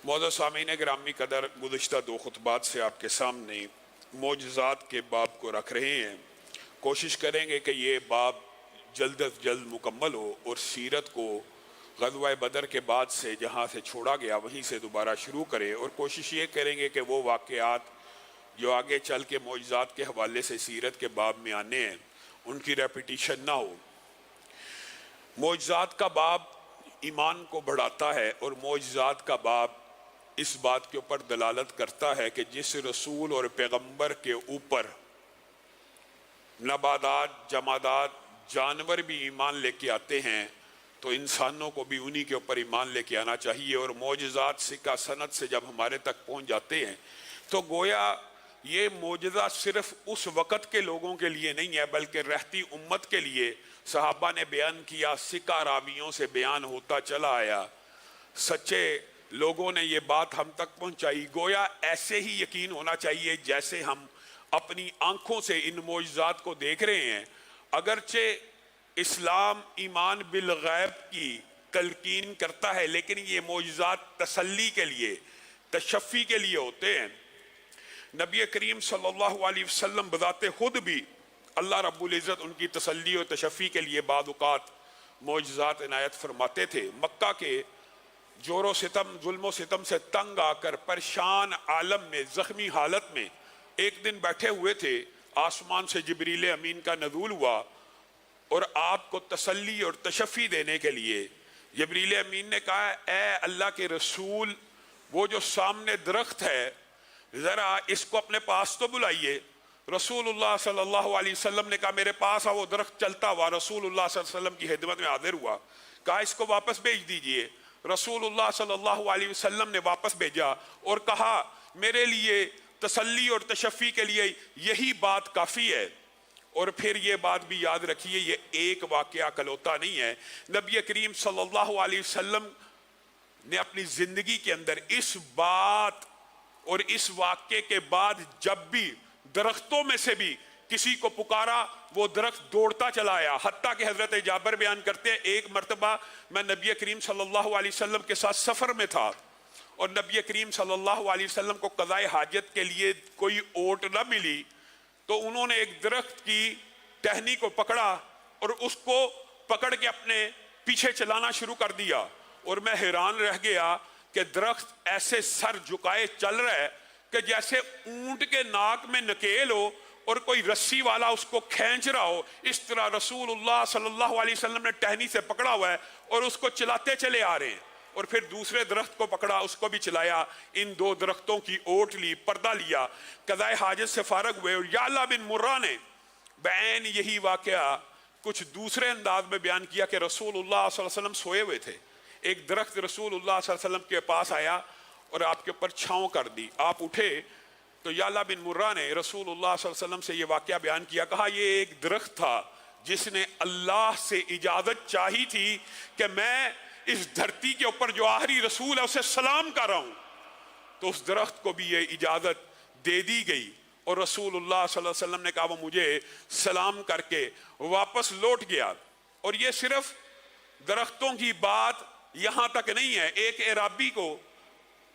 معزز سامعین گرامی قدر، گزشتہ دو خطبات سے آپ کے سامنے معجزات کے باب کو رکھ رہے ہیں۔ کوشش کریں گے کہ یہ باب جلد از جلد مکمل ہو اور سیرت کو غزوہ بدر کے بعد سے جہاں سے چھوڑا گیا وہیں سے دوبارہ شروع کریں، اور کوشش یہ کریں گے کہ وہ واقعات جو آگے چل کے معجزات کے حوالے سے سیرت کے باب میں آنے ہیں ان کی ریپیٹیشن نہ ہو۔ معجزات کا باب ایمان کو بڑھاتا ہے، اور معجزات کا باب اس بات کے اوپر دلالت کرتا ہے کہ جس رسول اور پیغمبر کے اوپر نباتات، جمادات، جانور بھی ایمان لے کے آتے ہیں تو انسانوں کو بھی انہی کے اوپر ایمان لے کے آنا چاہیے۔ اور معجزات سکہ سند سے جب ہمارے تک پہنچ جاتے ہیں تو گویا یہ معجزہ صرف اس وقت کے لوگوں کے لیے نہیں ہے بلکہ رہتی امت کے لیے۔ صحابہ نے بیان کیا، سکہ راویوں سے بیان ہوتا چلا آیا، سچے لوگوں نے یہ بات ہم تک پہنچائی۔ گویا ایسے ہی یقین ہونا چاہیے جیسے ہم اپنی آنکھوں سے ان معجزات کو دیکھ رہے ہیں۔ اگرچہ اسلام ایمان بالغیب کی تلقین کرتا ہے لیکن یہ معجزات تسلی کے لیے، تشفی کے لیے ہوتے ہیں۔ نبی کریم صلی اللہ علیہ وسلم بذات خود بھی اللہ رب العزت ان کی تسلی اور تشفی کے لیے بعض اوقات معجزات عنایت فرماتے تھے۔ مکہ کے جور و ستم، ظلم و ستم سے تنگ آ کر پریشان عالم میں، زخمی حالت میں ایک دن بیٹھے ہوئے تھے، آسمان سے جبریل امین کا نزول ہوا اور آپ کو تسلی اور تشفی دینے کے لیے جبریل امین نے کہا، اے اللہ کے رسول، وہ جو سامنے درخت ہے ذرا اس کو اپنے پاس تو بلائیے۔ رسول اللہ صلی اللہ علیہ وسلم نے کہا میرے پاس آ۔ وہ درخت چلتا ہوا رسول اللہ صلی اللہ علیہ وسلم کی خدمت میں حاضر ہوا، کہا اس کو واپس بھیج دیجئے۔ رسول اللہ صلی اللہ علیہ وسلم نے واپس بھیجا اور کہا میرے لیے تسلی اور تشفی کے لیے یہی بات کافی ہے۔ اور پھر یہ بات بھی یاد رکھیے، یہ ایک واقعہ کلوتا نہیں ہے۔ نبی کریم صلی اللہ علیہ وسلم نے اپنی زندگی کے اندر اس بات اور اس واقعے کے بعد جب بھی درختوں میں سے بھی کسی کو پکارا وہ درخت دوڑتا چلا آیا، حتیٰ کہ حضرت جابر بیان کرتے ہیں ایک مرتبہ میں نبی کریم صلی اللہ علیہ وسلم کے ساتھ سفر میں تھا اور نبی کریم صلی اللہ علیہ وسلم کو قضائے حاجت کے لیے کوئی اوٹ نہ ملی تو انہوں نے ایک درخت کی ٹہنی کو پکڑا اور اس کو پکڑ کے اپنے پیچھے چلانا شروع کر دیا، اور میں حیران رہ گیا کہ درخت ایسے سر جھکائے چل رہا ہے کہ جیسے اونٹ کے ناک میں نکیل ہو اور کوئی رسی والا اس کو کھینچ رہا ہو۔ اس طرح رسول اللہ صلی اللہ علیہ وسلم نے ٹہنی سے پکڑا ہوا ہے اور اس کو چلاتے چلے آ رہے ہیں، اور پھر دوسرے درخت کو پکڑا، اس کو بھی چلایا، ان دو درختوں کی اوٹ لی، پردہ لیا، قضائے حاجت سے فارغ ہوئے۔ اور یعلا بن مرہ نے بعین یہی واقعہ کچھ دوسرے انداز میں بیان کیا کہ رسول اللہ صلی اللہ علیہ وسلم سوئے ہوئے تھے، ایک درخت رسول اللہ صلی اللہ علیہ وسلم کے پاس آیا اور آپ کے اوپر چھاؤں کر دی، آپ اٹھے تو یعلا بن مرہ نے رسول اللہ صلی اللہ علیہ وسلم سے یہ واقعہ بیان کیا، کہا یہ ایک درخت تھا جس نے اللہ سے اجازت چاہی تھی کہ میں اس دھرتی کے اوپر جو آخری رسول ہے اسے سلام کر رہا ہوں، تو اس درخت کو بھی یہ اجازت دے دی گئی اور رسول اللہ صلی اللہ علیہ وسلم نے کہا وہ مجھے سلام کر کے واپس لوٹ گیا۔ اور یہ صرف درختوں کی بات یہاں تک نہیں ہے۔ ایک اعرابی کو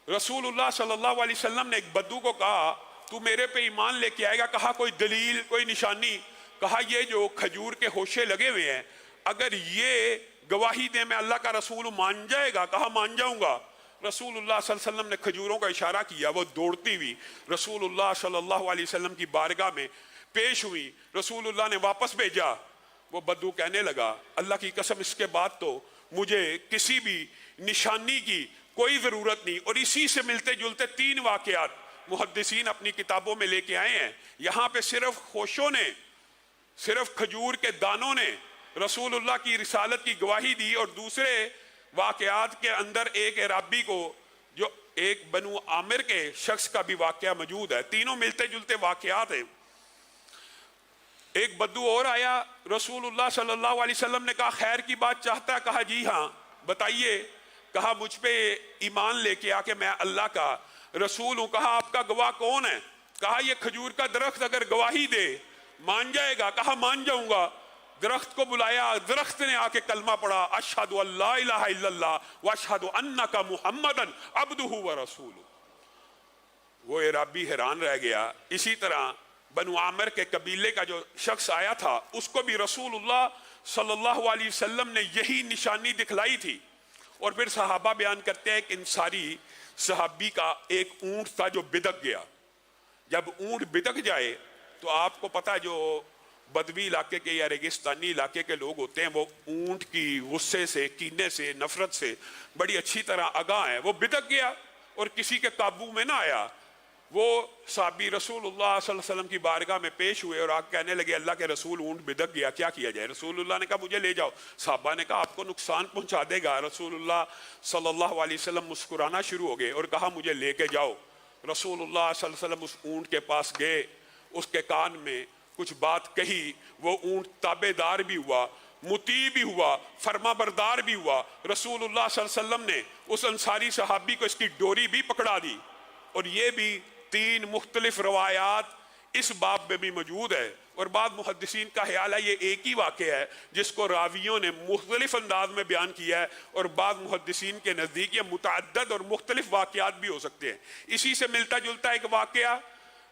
رسول اللہ صلی اللہ علیہ وسلم نے ایک بدو کو کہا تو میرے پہ ایمان لے کے آئے گا؟ کہا کوئی دلیل، کوئی نشانی؟ کہا یہ جو کھجور کے ہوشے لگے ہوئے ہیں اگر یہ گواہی دے میں اللہ کا رسول مان جائے گا؟ کہا مان جاؤں گا۔ رسول اللہ صلی اللہ علیہ وسلم نے کھجوروں کا اشارہ کیا، وہ دوڑتی ہوئی رسول اللہ صلی اللہ علیہ وسلم کی بارگاہ میں پیش ہوئی، رسول اللہ نے واپس بھیجا۔ وہ بدو کہنے لگا اللہ کی قسم اس کے بعد تو مجھے کسی بھی نشانی کی کوئی ضرورت نہیں۔ اور اسی سے ملتے جلتے تین واقعات محدثین اپنی کتابوں میں لے کے آئے ہیں۔ یہاں پہ صرف خوشوں نے، صرف کھجور کے دانوں نے رسول اللہ کی رسالت کی گواہی دی، اور دوسرے واقعات کے اندر ایک اعرابی کو جو ایک بنو عامر کے شخص کا بھی واقعہ موجود ہے۔ تینوں ملتے جلتے واقعات ہیں۔ ایک بدو اور آیا، رسول اللہ صلی اللہ علیہ وسلم نے کہا خیر کی بات چاہتا ہے؟ کہا جی ہاں بتائیے۔ کہا مجھ پہ ایمان لے کے آ کہ میں اللہ کا رسول ہوں۔ کہا آپ کا گواہ کون ہے؟ کہا یہ کھجور کا درخت اگر گواہی دے مان جائے گا؟ کہا مان جاؤں گا۔ درخت کو بلایا، درخت نے آ کے کلمہ پڑھا، اشہد ان لا الہ الا اللہ واشہد انک محمدا عبدہ ورسولہ۔ وہ عرابی حیران رہ گیا۔ اسی طرح بنو عامر کے قبیلے کا جو شخص آیا تھا اس کو بھی رسول اللہ صلی اللہ علیہ وسلم نے یہی نشانی دکھلائی تھی۔ اور پھر صحابہ بیان کرتے ہیں کہ انصاری صحابی کا ایک اونٹ تھا جو بدک گیا۔ جب اونٹ بدک جائے تو آپ کو پتا جو بدوی علاقے کے یا ریگستانی علاقے کے لوگ ہوتے ہیں وہ اونٹ کی غصے سے، کینے سے، نفرت سے بڑی اچھی طرح آگاہ ہیں۔ وہ بدک گیا اور کسی کے قابو میں نہ آیا۔ وہ صحابی رسول اللہ صلی اللہ علیہ وسلم کی بارگاہ میں پیش ہوئے اور آگ کہنے لگے اللہ کے رسول اونٹ بدک گیا، کیا کیا جائے؟ رسول اللہ نے کہا مجھے لے جاؤ۔ صحابہ نے کہا آپ کو نقصان پہنچا دے گا۔ رسول اللہ صلی اللہ علیہ وسلم مسکرانا شروع ہو گئے اور کہا مجھے لے کے جاؤ۔ رسول اللہ صلی اللہ علیہ وسلم اس اونٹ کے پاس گئے، اس کے کان میں کچھ بات کہی، وہ اونٹ تابع دار بھی ہوا، مطیع بھی ہوا، فرما بردار بھی ہوا۔ رسول اللہ صلی اللہ علیہ وسلم نے اس انصاری صحابی کو اس کی ڈوری بھی پکڑا دی۔ اور یہ بھی 3 مختلف روایات اس باب میں بھی موجود ہے، اور بعض محدثین کا خیال ہے یہ ایک ہی واقعہ ہے جس کو راویوں نے مختلف انداز میں بیان کیا ہے، اور بعض محدثین کے نزدیک یہ متعدد اور مختلف واقعات بھی ہو سکتے ہیں۔ اسی سے ملتا جلتا ایک واقعہ،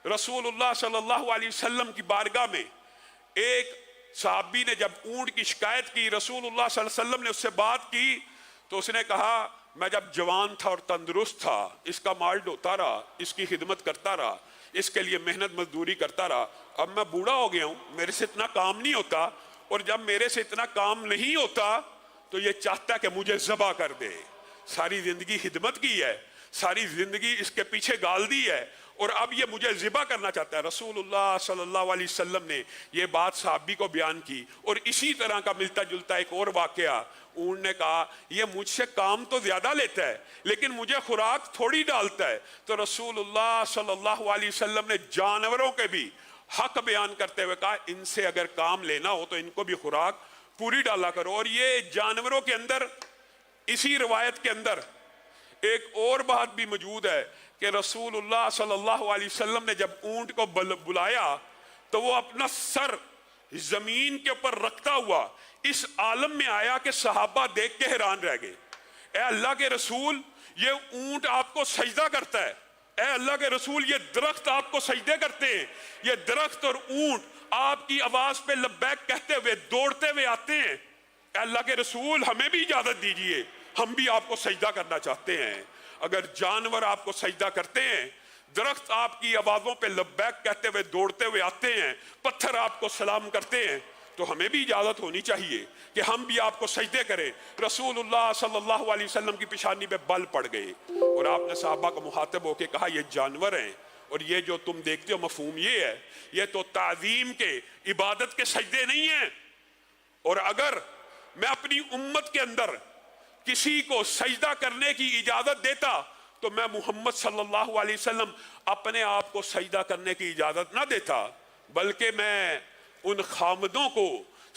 رسول اللہ صلی اللہ علیہ وسلم کی بارگاہ میں ایک صحابی نے جب اونٹ کی شکایت کی، رسول اللہ صلی اللہ علیہ وسلم نے اس سے بات کی تو اس نے کہا میں جب جوان تھا اور تندرست تھا اس کا مال ڈھوتا رہا، اس کی خدمت کرتا رہا، اس کے لیے محنت مزدوری کرتا رہا۔ اب میں بوڑھا ہو گیا ہوں، میرے سے اتنا کام نہیں ہوتا، اور جب میرے سے اتنا کام نہیں ہوتا تو یہ چاہتا ہے کہ مجھے ذبح کر دے۔ ساری زندگی خدمت کی ہے، ساری زندگی اس کے پیچھے گال دی ہے، اور اب یہ مجھے ذبح کرنا چاہتا ہے۔ رسول اللہ صلی اللہ علیہ وسلم نے یہ بات صحابی کو بیان کی۔ اور اسی طرح کا ملتا جلتا ایک اور واقعہ، اونٹ نے کہا یہ مجھ سے کام تو زیادہ لیتا ہے لیکن مجھے خوراک تھوڑی ڈالتا ہے۔ تو رسول اللہ صلی اللہ علیہ وسلم نے جانوروں کے بھی حق بیان کرتے ہوئے کہا ان سے اگر کام لینا ہو تو ان کو بھی خوراک پوری ڈالا کرو۔ اور یہ جانوروں کے اندر اسی روایت کے اندر ایک اور بات بھی موجود ہے کہ رسول اللہ صلی اللہ علیہ وسلم نے جب اونٹ کو بلایا تو وہ اپنا سر زمین کے اوپر رکھتا ہوا اس عالم میں آیا کہ صحابہ دیکھ کے حیران رہ گئے۔ اے اللہ کے رسول یہ اونٹ آپ کو سجدہ کرتا ہے، اے اللہ کے رسول یہ درخت آپ کو سجدے کرتے ہیں، یہ درخت اور اونٹ آپ کی آواز پہ لبیک کہتے ہوئے دوڑتے ہوئے آتے ہیں۔ اے اللہ کے رسول ہمیں بھی اجازت دیجئے، ہم بھی آپ کو سجدہ کرنا چاہتے ہیں۔ اگر جانور آپ کو سجدہ کرتے ہیں، درخت آپ کی آوازوں پہ لبیک کہتے ہوئے دوڑتے ہوئے آتے ہیں، پتھر آپ کو سلام کرتے ہیں، تو ہمیں بھی اجازت ہونی چاہیے کہ ہم بھی آپ کو سجدے کریں۔ رسول اللہ صلی اللہ علیہ وسلم کی پیشانی پہ بل پڑ گئے اور آپ نے صحابہ کو مخاطب ہو کے کہا یہ جانور ہیں، اور یہ جو تم دیکھتے ہو مفہوم یہ ہے، یہ تو تعظیم کے، عبادت کے سجدے نہیں ہیں۔ اور اگر میں اپنی امت کے اندر کسی کو سجدہ کرنے کی اجازت دیتا تو میں محمد صلی اللہ علیہ وسلم اپنے آپ کو سجدہ کرنے کی اجازت نہ دیتا، بلکہ میں ان خامدوں کو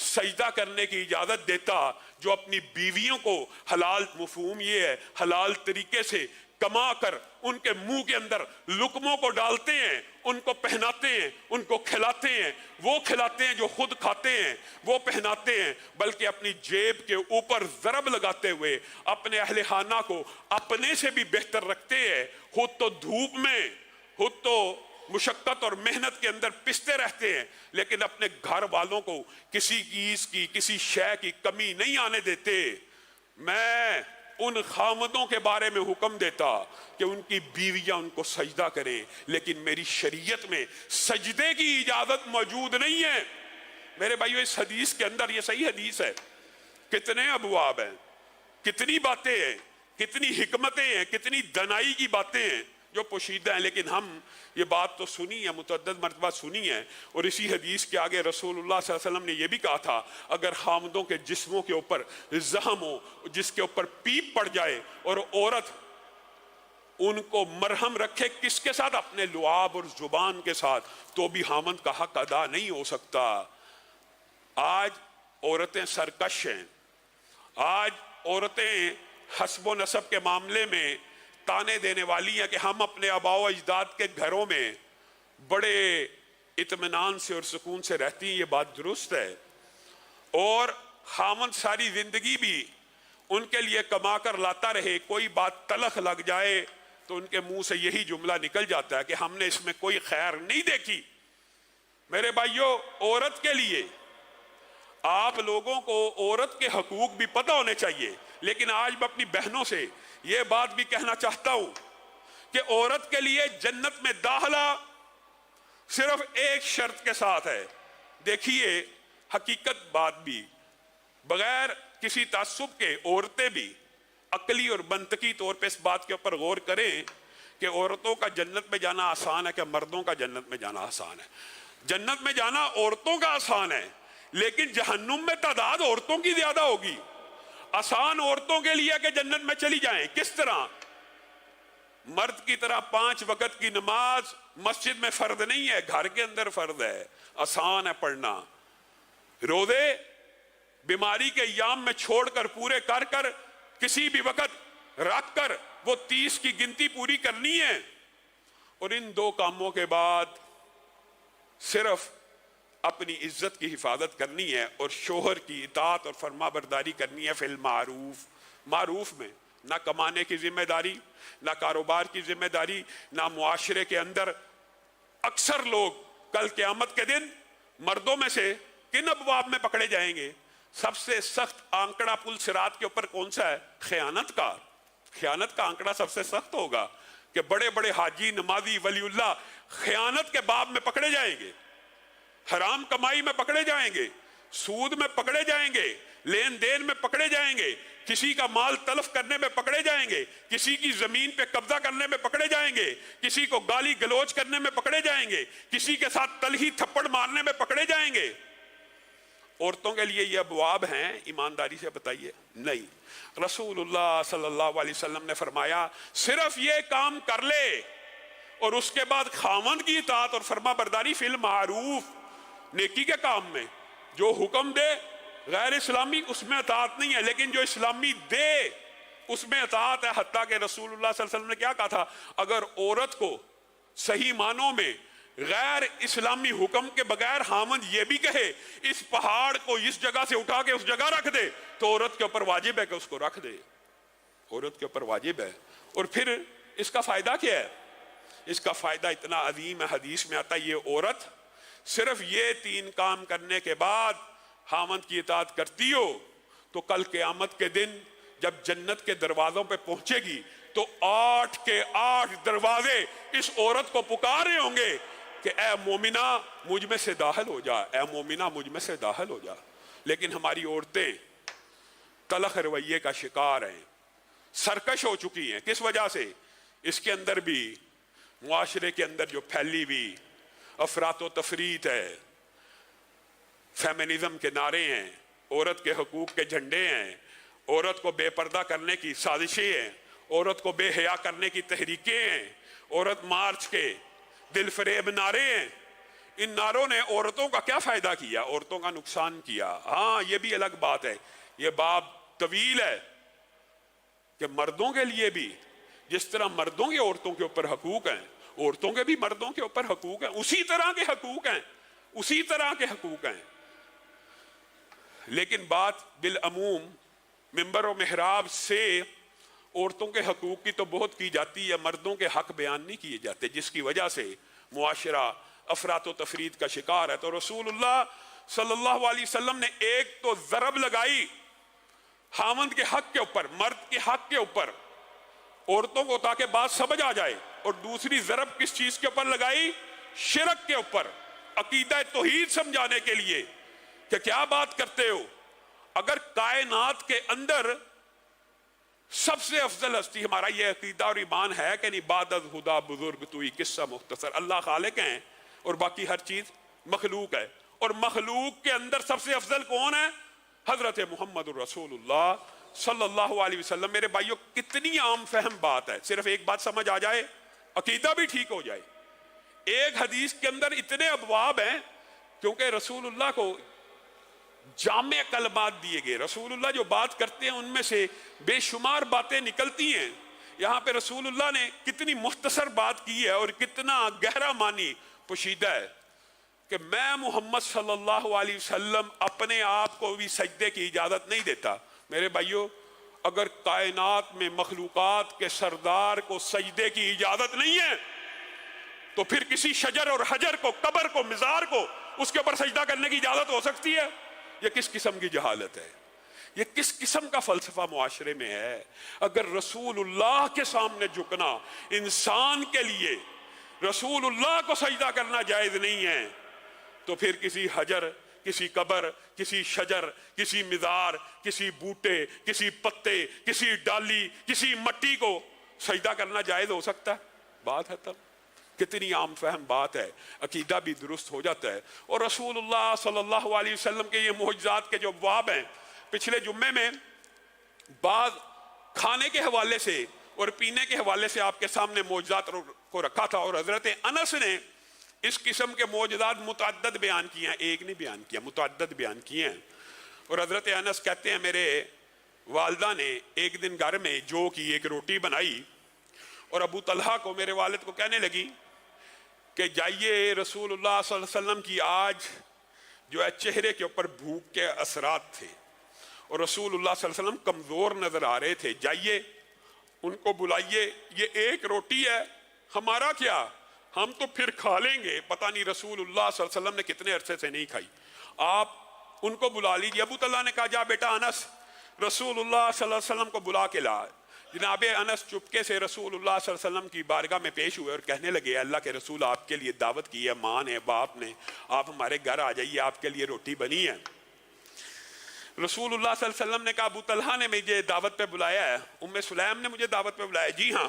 سجدہ کرنے کی اجازت دیتا جو اپنی بیویوں کو حلال، مفہوم یہ ہے حلال طریقے سے کما کر ان کے منہ کے اندر لقموں کو ڈالتے ہیں، ان کو پہناتے ہیں، ان کو کھلاتے ہیں، وہ کھلاتے ہیں جو خود کھاتے ہیں، وہ پہناتے ہیں، بلکہ اپنی جیب کے اوپر ضرب لگاتے ہوئے اپنے اہل خانہ کو اپنے سے بھی بہتر رکھتے ہیں۔ خود تو دھوپ میں، خود تو مشقت اور محنت کے اندر پستے رہتے ہیں، لیکن اپنے گھر والوں کو کسی چیز کی، کسی شے کی کمی نہیں آنے دیتے۔ میں ان خامدوں کے بارے میں حکم دیتا کہ ان کی بیویاں ان کو سجدہ کریں، لیکن میری شریعت میں سجدے کی اجازت موجود نہیں ہے۔ میرے بھائیو اس حدیث کے اندر، یہ صحیح حدیث ہے، کتنے ابواب ہیں، کتنی باتیں ہیں، کتنی حکمتیں ہیں، کتنی دنائی کی باتیں ہیں جو پوشیدہ ہیں، لیکن ہم یہ بات تو سنی ہے، متعدد مرتبہ سنی ہے۔ اور اسی حدیث کے آگے رسول اللہ صلی اللہ علیہ وسلم نے یہ بھی کہا تھا اگر خامدوں کے جسموں کے اوپر زخم ہو جس کے اوپر پیپ پڑ جائے اور عورت ان کو مرہم رکھے، کس کے ساتھ؟ اپنے لعاب اور زبان کے ساتھ، تو بھی خامد کا حق ادا نہیں ہو سکتا۔ آج عورتیں سرکش ہیں، آج عورتیں حسب و نسب کے معاملے میں تانے دینے والی ہیں کہ ہم اپنے آباء و اجداد کے گھروں میں بڑے اطمینان سے اور سکون سے رہتی ہیں۔ یہ بات درست ہے، اور خامند ساری زندگی بھی ان کے لیے کما کر لاتا رہے، کوئی بات تلخ لگ جائے تو ان کے منہ سے یہی جملہ نکل جاتا ہے کہ ہم نے اس میں کوئی خیر نہیں دیکھی۔ میرے بھائیوں، عورت کے لیے آپ لوگوں کو عورت کے حقوق بھی پتہ ہونے چاہیے، لیکن آج میں اپنی بہنوں سے یہ بات بھی کہنا چاہتا ہوں کہ عورت کے لیے جنت میں داخلہ صرف ایک شرط کے ساتھ ہے۔ دیکھیے حقیقت بات بھی، بغیر کسی تعصب کے عورتیں بھی عقلی اور منطقی طور پہ اس بات کے اوپر غور کریں کہ عورتوں کا جنت میں جانا آسان ہے کہ مردوں کا جنت میں جانا آسان ہے۔ جنت میں جانا عورتوں کا آسان ہے، لیکن جہنم میں تعداد عورتوں کی زیادہ ہوگی۔ آسان عورتوں کے لیے کہ جنت میں چلی جائیں، کس طرح؟ مرد کی طرح 5 وقت کی نماز مسجد میں فرض نہیں ہے، گھر کے اندر فرض ہے، آسان ہے پڑھنا۔ روزے بیماری کے ایام میں چھوڑ کر پورے کر کر کسی بھی وقت رکھ کر وہ 30 کی گنتی پوری کرنی ہے، اور ان 2 کاموں کے بعد صرف اپنی عزت کی حفاظت کرنی ہے اور شوہر کی اطاعت اور فرما برداری کرنی ہے فی المعروف۔ معروف میں نہ کمانے کی ذمہ داری، نہ کاروبار کی ذمہ داری، نہ معاشرے کے اندر۔ اکثر لوگ کل قیامت کے دن مردوں میں سے کن ابواب میں پکڑے جائیں گے؟ سب سے سخت آنکڑا پل صراط کے اوپر کون سا ہے؟ خیانت کا۔ خیانت کا آنکڑا سب سے سخت ہوگا کہ بڑے بڑے حاجی، نمازی، ولی اللہ خیانت کے باب میں پکڑے جائیں گے، حرام کمائی میں پکڑے جائیں گے، سود میں پکڑے جائیں گے، لین دین میں پکڑے جائیں گے، کسی کا مال تلف کرنے میں پکڑے جائیں گے، کسی کی زمین پہ قبضہ کرنے میں پکڑے جائیں گے، کسی کو گالی گلوچ کرنے میں پکڑے جائیں گے، کسی کے ساتھ تلخی تھپڑ مارنے میں پکڑے جائیں گے۔ عورتوں کے لیے یہ ابواب ہیں، ایمانداری سے بتائیے؟ نہیں۔ رسول اللہ صلی اللہ علیہ وسلم نے فرمایا صرف یہ کام کر لے اور اس کے بعد خاوند کی اطاعت اور فرما برداری فی المعروف، نیکی کے کام میں جو حکم دے غیر اسلامی اس میں اطاعت نہیں ہے، لیکن جو اسلامی دے اس میں اطاعت ہے۔ حتیٰ کہ رسول اللہ صلی اللہ علیہ وسلم نے کیا کہا تھا؟ اگر عورت کو صحیح معنوں میں غیر اسلامی حکم کے بغیر خاوند یہ بھی کہے اس پہاڑ کو اس جگہ سے اٹھا کے اس جگہ رکھ دے، تو عورت کے اوپر واجب ہے کہ اس کو رکھ دے، عورت کے اوپر واجب ہے۔ اور پھر اس کا فائدہ کیا ہے؟ اس کا فائدہ اتنا عظیم ہے، حدیث میں آتا ہے یہ عورت صرف یہ 3 کام کرنے کے بعد خاوند کی اطاعت کرتی ہو تو کل قیامت کے دن جب جنت کے دروازوں پہ پہنچے گی تو 8 کے 8 دروازے اس عورت کو پکار رہے ہوں گے کہ اے مومنہ مجھ میں سے داخل ہو جا، اے مومنہ مجھ میں سے داخل ہو جا۔ لیکن ہماری عورتیں تلخ رویے کا شکار ہیں، سرکش ہو چکی ہیں۔ کس وجہ سے؟ اس کے اندر بھی معاشرے کے اندر جو پھیلی ہوئی افراط و تفریط ہے، فیمنزم کے نعرے ہیں، عورت کے حقوق کے جھنڈے ہیں، عورت کو بے پردہ کرنے کی سازشیں ہیں، عورت کو بے حیا کرنے کی تحریکیں ہیں، عورت مارچ کے دل فریب نعرے ہیں۔ ان نعروں نے عورتوں کا کیا فائدہ کیا؟ عورتوں کا نقصان کیا۔ ہاں یہ بھی الگ بات ہے، یہ باب طویل ہے کہ مردوں کے لیے بھی جس طرح مردوں کے عورتوں کے اوپر حقوق ہیں، عورتوں کے بھی مردوں کے اوپر حقوق ہیں، اسی طرح کے حقوق ہیں، اسی طرح کے حقوق ہیں۔ لیکن بات بالعموم منبر و محراب سے عورتوں کے حقوق کی تو بہت کی جاتی ہے، مردوں کے حق بیان نہیں کیے جاتے، جس کی وجہ سے معاشرہ افراط و تفرید کا شکار ہے۔ تو رسول اللہ صلی اللہ علیہ وسلم نے ایک تو ضرب لگائی خاوند کے حق کے اوپر، مرد کے حق کے اوپر عورتوں کو، تاکہ بات سمجھ آ جائے، اور دوسری ضرب کس چیز کے اوپر لگائی؟ شرک کے اوپر، عقیدہ توحید سمجھانے کے لیے کہ کیا بات کرتے ہو؟ اگر کائنات کے اندر سب سے افضل ہستی، ہمارا یہ عقیدہ اور ایمان ہے کہ نہیں، بعد از خدا بزرگ توئی، قصہ مختصر، اللہ خالق ہیں اور باقی ہر چیز مخلوق ہے، اور مخلوق کے اندر سب سے افضل کون ہے؟ حضرت محمد الرسول اللہ صلی اللہ علیہ وسلم۔ میرے بھائیوں کتنی عام فہم بات ہے، صرف ایک بات سمجھ آ جائے عقیدہ بھی ٹھیک ہو جائے۔ ایک حدیث کے اندر اتنے ابواب ہیں کیونکہ رسول اللہ کو جامع کلمات دیے گئے، رسول اللہ جو بات کرتے ہیں ان میں سے بے شمار باتیں نکلتی ہیں۔ یہاں پہ رسول اللہ نے کتنی مختصر بات کی ہے اور کتنا گہرا معنی پوشیدہ ہے کہ میں محمد صلی اللہ علیہ وسلم اپنے آپ کو بھی سجدے کی اجازت نہیں دیتا۔ میرے بھائیو، اگر کائنات میں مخلوقات کے سردار کو سجدے کی اجازت نہیں ہے تو پھر کسی شجر اور حجر کو، قبر کو، مزار کو اس کے اوپر سجدہ کرنے کی اجازت ہو سکتی ہے؟ یہ کس قسم کی جہالت ہے؟ یہ کس قسم کا فلسفہ معاشرے میں ہے؟ اگر رسول اللہ کے سامنے جھکنا انسان کے لیے رسول اللہ کو سجدہ کرنا جائز نہیں ہے تو پھر کسی حجر، کسی قبر، کسی شجر، کسی مزار، کسی بوٹے، کسی پتے، کسی ڈالی، کسی مٹی کو سجدہ کرنا جائز ہو سکتا ہے؟ بات ہے تب کتنی عام فہم بات ہے، عقیدہ بھی درست ہو جاتا ہے۔ اور رسول اللہ صلی اللہ علیہ وسلم کے یہ معجزات کے جو ابواب ہیں، پچھلے جمعے میں بعض کھانے کے حوالے سے اور پینے کے حوالے سے آپ کے سامنے معجزات کو رکھا تھا، اور حضرت انس نے اس قسم کے معجزات متعدد بیان کیے ہیں، ایک نہیں بیان کیا، متعدد بیان کیے ہیں۔ اور حضرت انس کہتے ہیں میرے والدہ نے ایک دن گھر میں جو کی ایک روٹی بنائی اور ابو طلحہ کو، میرے والد کو کہنے لگی کہ جائیے رسول اللہ صلی اللہ علیہ وسلم کی آج جو ہے چہرے کے اوپر بھوک کے اثرات تھے اور رسول اللہ صلی اللہ علیہ وسلم کمزور نظر آ رہے تھے، جائیے ان کو بلائیے، یہ ایک روٹی ہے، ہمارا کیا، ہم تو پھر کھا لیں گے، پتہ نہیں رسول اللہ صلی اللہ علیہ وسلم نے کتنے عرصے سے نہیں کھائی، آپ ان کو بلا لیجیے۔ ابو طلحہ نے کہا جا بیٹا انس رسول اللہ صلی اللہ علیہ وسلم کو بلا کے لا۔ جناب انس چپکے سے رسول اللہ صلی اللہ علیہ وسلم کی بارگاہ میں پیش ہوئے اور کہنے لگے اللہ کے رسول آپ کے لیے دعوت کی ہے، ماں نے، باپ نے، آپ ہمارے گھر آ جائیے، آپ کے لیے روٹی بنی ہے۔ رسول اللہ صلی اللہ علیہ وسلم نے کہا ابو طلحہ نے مجھے دعوت پہ بلایا ہے، ام سلیم نے مجھے دعوت پہ بلایا، جی ہاں۔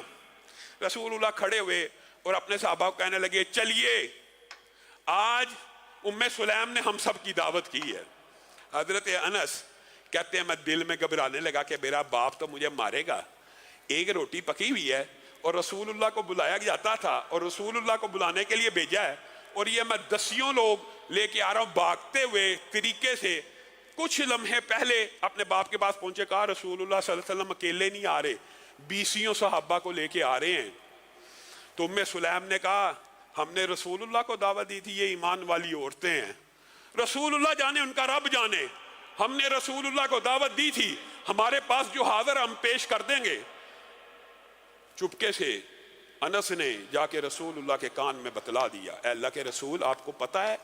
رسول اللہ کھڑے ہوئے اور اپنے صحابہ کو کہنے لگے چلیے آج ام سلیم نے ہم سب کی دعوت کی ہے۔ حضرت انس کہتے ہیں میں دل میں گھبرانے لگا کہ میرا باپ تو مجھے مارے گا، ایک روٹی پکی ہوئی ہے اور رسول اللہ کو بلایا جاتا تھا اور رسول اللہ کو بلانے کے لیے بھیجا ہے، اور یہ میں دسیوں لوگ لے کے آ رہا ہوں بھاگتے ہوئے طریقے سے۔ کچھ لمحے پہلے اپنے باپ کے پاس پہنچے، کہا رسول اللہ صلی اللہ علیہ وسلم اکیلے نہیں آ رہے، 20 صحابہ کو لے کے آ رہے ہیں۔ تو ام سلیم نے کہا ہم نے رسول اللہ کو دعوت دی تھی، یہ ایمان والی عورتیں ہیں، رسول اللہ جانے ان کا رب جانے، ہم نے رسول اللہ کو دعوت دی تھی، ہمارے پاس جو حاضر ہم پیش کر دیں گے۔ چپکے سے انس نے جا کے رسول اللہ کے کان میں بتلا دیا، اے اللہ کے رسول آپ کو پتہ ہے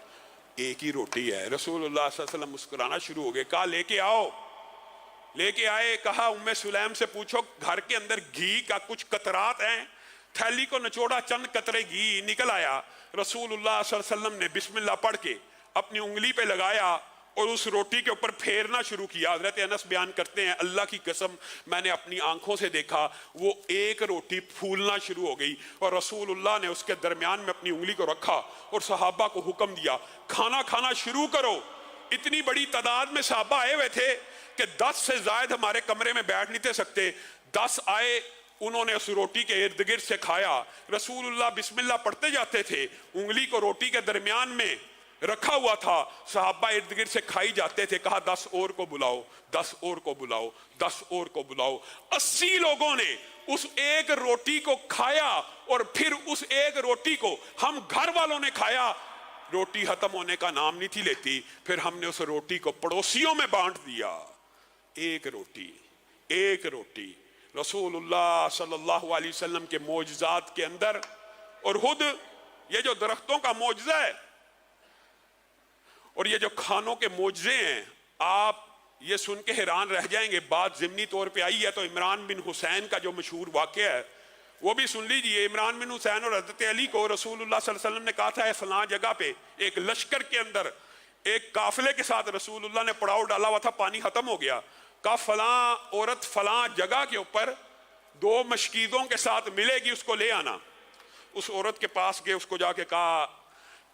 ایک ہی روٹی ہے۔ رسول اللہ صلی اللہ علیہ وسلم مسکرانا شروع ہو گئے، کہا لے کے آؤ، لے کے آئے، کہا ام سلیم سے پوچھو گھر کے اندر گھی کا کچھ قطرات ہیں، تھیلی کو نچوڑا، چند قطرے گھی نکل آیا۔ رسول اللہ صلی اللہ علیہ وسلم نے بسم اللہ پڑھ کے اپنی انگلی پہ لگایا اور اس روٹی کے اوپر پھیرنا شروع کیا۔ حضرت انس بیان کرتے ہیں اللہ کی قسم میں نے اپنی آنکھوں سے دیکھا وہ ایک روٹی پھولنا شروع ہو گئی اور رسول اللہ نے اس کے درمیان میں اپنی انگلی کو رکھا اور صحابہ کو حکم دیا کھانا کھانا شروع کرو۔ اتنی بڑی تعداد میں صحابہ آئے ہوئے تھے کہ 10 سے زائد ہمارے کمرے میں بیٹھ نہیں تھے سکتے، 10 آئے، انہوں نے اس روٹی کے ارد گرد سے کھایا۔ رسول اللہ بسم اللہ پڑھتے جاتے تھے، انگلی کو روٹی کے درمیان میں رکھا ہوا تھا، صحابہ ارد گرد سے کھائی جاتے تھے، کہا 10 اور کو بلاؤ، 10 اور کو بلاؤ، 10 اور کو بلاؤ۔ 80 لوگوں نے اس ایک روٹی کو کھایا اور پھر اس ایک روٹی کو ہم گھر والوں نے کھایا۔ روٹی ختم ہونے کا نام نہیں تھی لیتی، پھر ہم نے اس روٹی کو پڑوسیوں میں بانٹ دیا۔ ایک روٹی، ایک روٹی، رسول اللہ صلی اللہ علیہ وسلم کے معجزات کے اندر۔ اور خود یہ جو درختوں کا معجزہ ہے اور یہ جو کھانوں کے معجزے ہیں، آپ یہ سن کے حیران رہ جائیں گے۔ بات ضمنی طور پہ آئی ہے تو عمران بن حسین کا جو مشہور واقعہ ہے وہ بھی سن لیجئے۔ عمران بن حسین اور حضرت علی کو رسول اللہ صلی اللہ علیہ وسلم نے کہا تھا فلاں جگہ پہ ایک لشکر کے اندر ایک قافلے کے ساتھ رسول اللہ نے پڑاؤ ڈالا ہوا تھا، پانی ختم ہو گیا، کہا فلاں عورت فلاں جگہ کے اوپر 2 مشکیزوں کے ساتھ ملے گی، اس کو لے آنا۔ اس عورت کے پاس گئے، اس کو جا کے کہا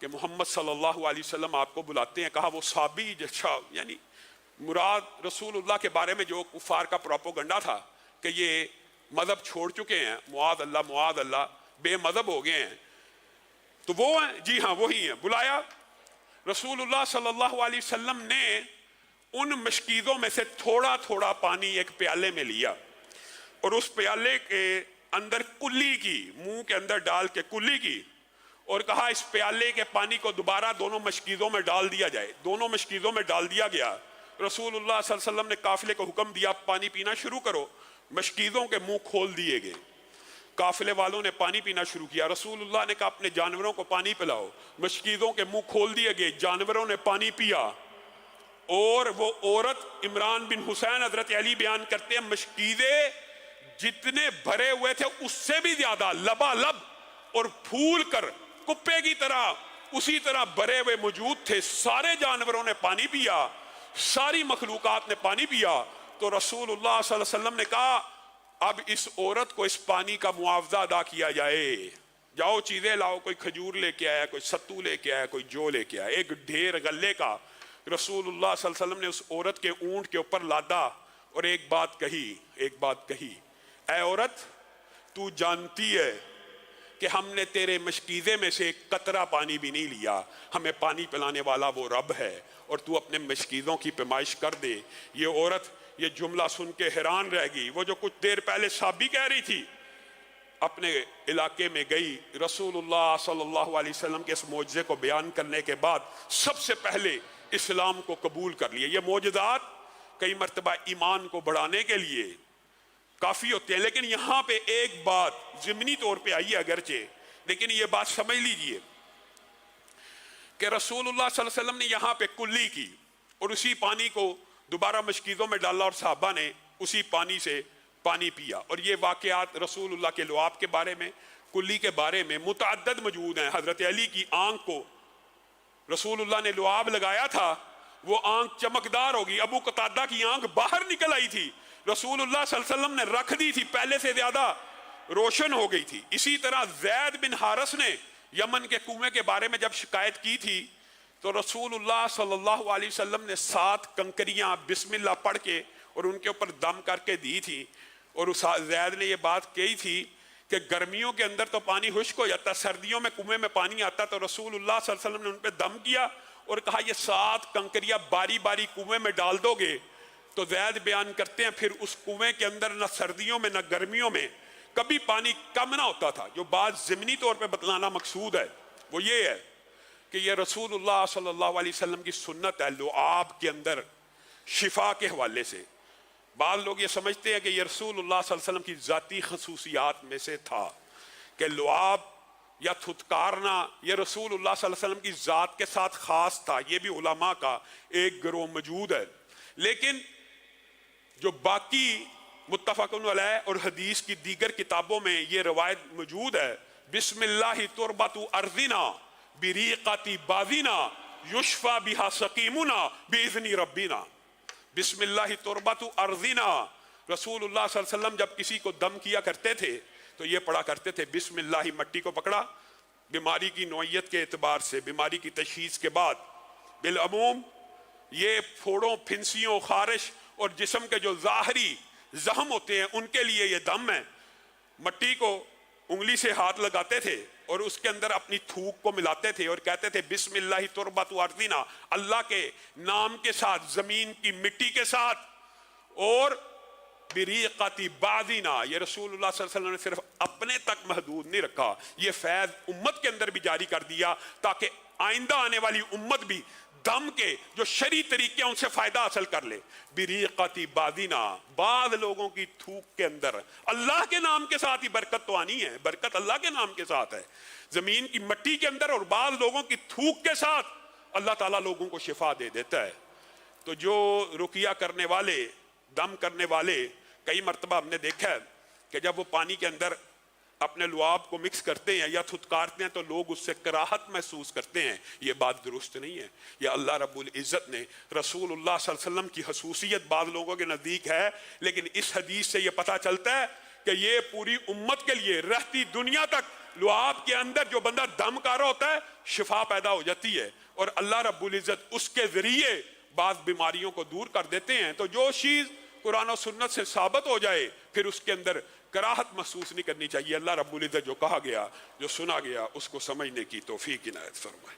کہ محمد صلی اللہ علیہ وسلم آپ کو بلاتے ہیں۔ کہا وہ صحابی جیسا، یعنی مراد رسول اللہ کے بارے میں جو کفار کا پروپیگنڈا تھا کہ یہ مذہب چھوڑ چکے ہیں، معاذ اللہ معاذ اللہ، بے مذہب ہو گئے ہیں، تو وہ ہیں، جی ہاں وہی ہیں۔ بلایا، رسول اللہ صلی اللہ علیہ وسلم نے ان مشکیزوں میں سے تھوڑا تھوڑا پانی ایک پیالے میں لیا اور اس پیالے کے اندر کلی کی، منہ کے اندر ڈال کے کلی کی، اور کہا اس پیالے کے پانی کو دوبارہ دونوں مشکیزوں میں ڈال دیا جائے. دونوں مشکیزوں میں ڈال دیا گیا. رسول اللہ صلی اللہ علیہ وسلم نے قافلے کو حکم دیا پانی پینا شروع کرو. مشکیزوں کے منہ کھول دیے گئے. قافلے والوں نے پانی پینا شروع کیا. رسول اللہ نے کہا اپنے جانوروں کو پانی پلاؤ. مشکیزوں کے منہ کھول دیے گئے. جانوروں نے پانی پیا. اور وہ عورت عمران بن حسین حضرت علی بیان کرتے ہیں مشکیزیں جتنے بھرے ہوئے تھے اس سے بھی زیادہ لبالب اور پھول کر کپے کی طرح اسی طرح بھرے ہوئے موجود تھے. سارے جانوروں نے پانی پیا. ساری مخلوقات نے پانی پیا. تو رسول اللہ صلی اللہ علیہ وسلم نے کہا اب اس عورت کو اس پانی کا معاوضہ ادا کیا جائے. جاؤ چیزیں لاؤ. کوئی کھجور لے کے آیا, کوئی ستو لے کے آیا, کوئی جو لے کے آیا, ایک ڈھیر غلے کا. رسول اللہ صلی اللہ علیہ وسلم نے اس عورت کے اونٹ کے اوپر لادا اور ایک بات کہی اے عورت تو جانتی ہے کہ ہم نے تیرے مشکیزے میں سے ایک قطرہ پانی بھی نہیں لیا. ہمیں پانی پلانے والا وہ رب ہے اور تو اپنے مشکیزوں کی پیمائش کر دے. یہ عورت یہ جملہ سن کے حیران رہ گئی. وہ جو کچھ دیر پہلے صحابی کہہ رہی تھی اپنے علاقے میں گئی. رسول اللہ صلی اللہ علیہ وسلم کے اس معجزے کو بیان کرنے کے بعد سب سے پہلے اسلام کو قبول کر لیا. یہ معجزات کئی مرتبہ ایمان کو بڑھانے کے لیے کافی ہوتے ہیں, لیکن یہاں پہ ایک بات ضمنی طور پہ آئی ہے اگرچہ, لیکن یہ بات سمجھ لیجئے کہ رسول اللہ صلی اللہ علیہ وسلم نے یہاں پہ کلی کی اور اسی پانی کو دوبارہ مشکیزوں میں ڈالا اور صحابہ نے اسی پانی سے پانی پیا. اور یہ واقعات رسول اللہ کے لعاب کے بارے میں, کلی کے بارے میں متعدد موجود ہیں. حضرت علی کی آنکھ کو رسول اللہ نے لعاب لگایا تھا, وہ آنکھ چمکدار ہوگی. ابو قتادہ کی آنکھ باہر نکل آئی تھی, رسول اللہ صلی اللہ علیہ وسلم نے رکھ دی تھی, پہلے سے زیادہ روشن ہو گئی تھی. اسی طرح زید بن حارث نے یمن کے کنویں کے بارے میں جب شکایت کی تھی تو رسول اللہ صلی اللہ علیہ وسلم نے 7 کنکریاں بسم اللہ پڑھ کے اور ان کے اوپر دم کر کے دی تھی. اور زید نے یہ بات کہی تھی کہ گرمیوں کے اندر تو پانی خشک ہو جاتا, سردیوں میں کنویں میں پانی آتا, تو رسول اللہ صلی اللہ علیہ وسلم نے ان پہ دم کیا اور کہا یہ 7 کنکریاں باری باری کنویں میں ڈال دو گے. تو زید بیان کرتے ہیں پھر اس کنویں کے اندر نہ سردیوں میں نہ گرمیوں میں کبھی پانی کم نہ ہوتا تھا. جو بات ضمنی طور پہ بتلانا مقصود ہے وہ یہ ہے کہ یہ رسول اللہ صلی اللہ علیہ وسلم کی سنت ہے لعاب کے اندر شفا کے حوالے سے. بعض لوگ یہ سمجھتے ہیں کہ یہ رسول اللہ صلی اللہ علیہ وسلم کی ذاتی خصوصیات میں سے تھا کہ لعاب یا تھتکارنا یہ رسول اللہ صلی اللہ علیہ وسلم کی ذات کے ساتھ خاص تھا. یہ بھی علماء کا ایک گروہ موجود ہے. لیکن جو باقی متفقن علیہ اور حدیث کی دیگر کتابوں میں یہ روایت موجود ہے بسم اللہ تربت ارضنا بریقت بازنا یشفا بہا سقیمنا باذن ربنا. بسم اللہ تربت ارضنا, رسول اللہ صلی اللہ علیہ وسلم جب کسی کو دم کیا کرتے تھے تو یہ پڑھا کرتے تھے بسم اللہ. مٹی کو پکڑا بیماری کی نوعیت کے اعتبار سے, بیماری کی تشخیص کے بعد بالعموم یہ پھوڑوں پھنسیوں خارش اور جسم کے جو ظاہری زخم ہوتے ہیں ان کے لیے یہ دم ہے. مٹی کو انگلی سے ہاتھ لگاتے تھے اور اس کے اندر اپنی تھوک کو ملاتے تھے اور کہتے تھے بسم اللہ تربت ارضنا, اللہ کے نام کے ساتھ, زمین کی مٹی کے ساتھ, اور بریقت بازنا. یہ رسول اللہ صلی اللہ علیہ وسلم نے صرف اپنے تک محدود نہیں رکھا, یہ فیض امت کے اندر بھی جاری کر دیا تاکہ آئندہ آنے والی امت بھی دم کے جو شرعی طریقے ہیں ان سے فائدہ حاصل کر لے. بریقت بازنا, بعض لوگوں کی تھوک کے اندر اللہ کے نام کے ساتھ ہی برکت تو آنی ہے, برکت اللہ کے نام کے ساتھ ہے, زمین کی مٹی کے اندر, اور بعض لوگوں کی تھوک کے ساتھ اللہ تعالیٰ لوگوں کو شفا دے دیتا ہے. تو جو رقیہ کرنے والے, دم کرنے والے, کئی مرتبہ ہم نے دیکھا ہے کہ جب وہ پانی کے اندر اپنے لعاب کو مکس کرتے ہیں یا تھتکارتے ہیں تو لوگ اس سے کراہت محسوس کرتے ہیں. یہ بات درست نہیں ہے. یہ اللہ رب العزت نے رسول اللہ صلی اللہ علیہ وسلم کی خصوصیت بعض لوگوں کے نزدیک ہے, لیکن اس حدیث سے یہ پتہ چلتا ہے کہ یہ پوری امت کے لیے رہتی دنیا تک لعاب کے اندر جو بندہ دم کر رہا ہوتا ہے شفا پیدا ہو جاتی ہے, اور اللہ رب العزت اس کے ذریعے بعض بیماریوں کو دور کر دیتے ہیں. تو جو چیز قرآن و سنت سے ثابت ہو جائے پھر اس کے اندر کراہت محسوس نہیں کرنی چاہیے. اللہ رب العزت جو کہا گیا, جو سنا گیا, اس کو سمجھنے کی توفیق عنایت فرمائے.